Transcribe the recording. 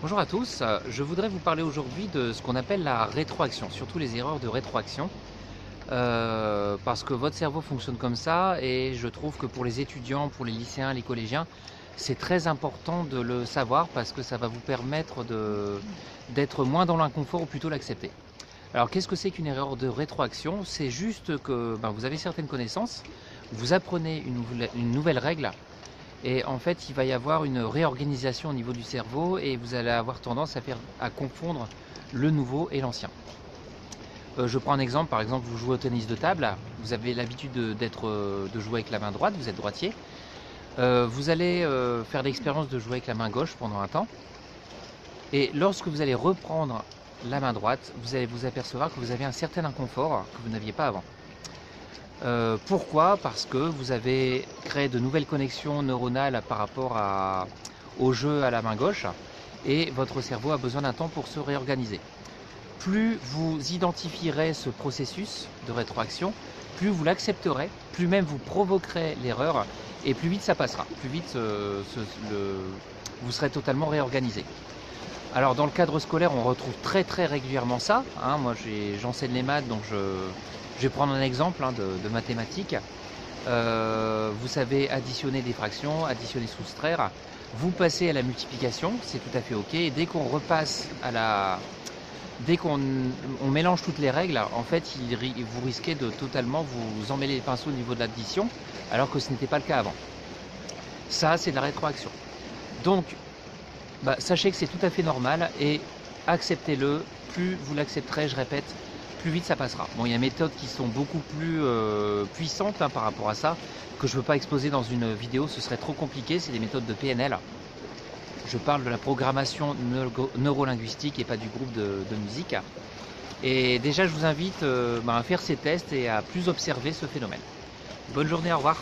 Bonjour à tous, je voudrais vous parler aujourd'hui de ce qu'on appelle la rétroaction, surtout les erreurs de rétroaction, parce que votre cerveau fonctionne comme ça et je trouve que pour les étudiants, pour les lycéens, les collégiens, c'est très important de le savoir parce que ça va vous permettre d'être moins dans l'inconfort ou plutôt l'accepter. Alors qu'est-ce que c'est qu'une erreur de rétroaction? C'est juste que vous avez certaines connaissances, vous apprenez une nouvelle règle et en fait, il va y avoir une réorganisation au niveau du cerveau et vous allez avoir tendance à confondre le nouveau et l'ancien. Je prends un exemple, par exemple, vous jouez au tennis de table, vous avez l'habitude de jouer avec la main droite, vous êtes droitier. Vous allez faire l'expérience de jouer avec la main gauche pendant un temps. Et lorsque vous allez reprendre la main droite, vous allez vous apercevoir que vous avez un certain inconfort que vous n'aviez pas avant. Pourquoi? Parce que vous avez créé de nouvelles connexions neuronales par rapport au jeu à la main gauche et votre cerveau a besoin d'un temps pour se réorganiser. Plus vous identifierez ce processus de rétroaction, plus vous l'accepterez, plus même vous provoquerez l'erreur et plus vite ça passera, plus vite vous serez totalement réorganisé. Alors dans le cadre scolaire, on retrouve très régulièrement ça. Moi j'enseigne les maths, donc je vais prendre un exemple de mathématiques. Vous savez additionner des fractions, additionner, soustraire. Vous passez à la multiplication, c'est tout à fait ok. Et dès qu'on repasse dès qu'on mélange toutes les règles, en fait, vous risquez de totalement vous emmêler les pinceaux au niveau de l'addition, alors que ce n'était pas le cas avant. Ça, c'est de la rétroaction. Donc, sachez que c'est tout à fait normal et acceptez-le. Plus vous l'accepterez, je répète, plus vite ça passera. Bon, il y a des méthodes qui sont beaucoup plus puissantes par rapport à ça, que je ne peux pas exposer dans une vidéo, ce serait trop compliqué, c'est des méthodes de PNL. Je parle de la programmation neurolinguistique et pas du groupe de musique. Et déjà, je vous invite à faire ces tests et à plus observer ce phénomène. Bonne journée, au revoir.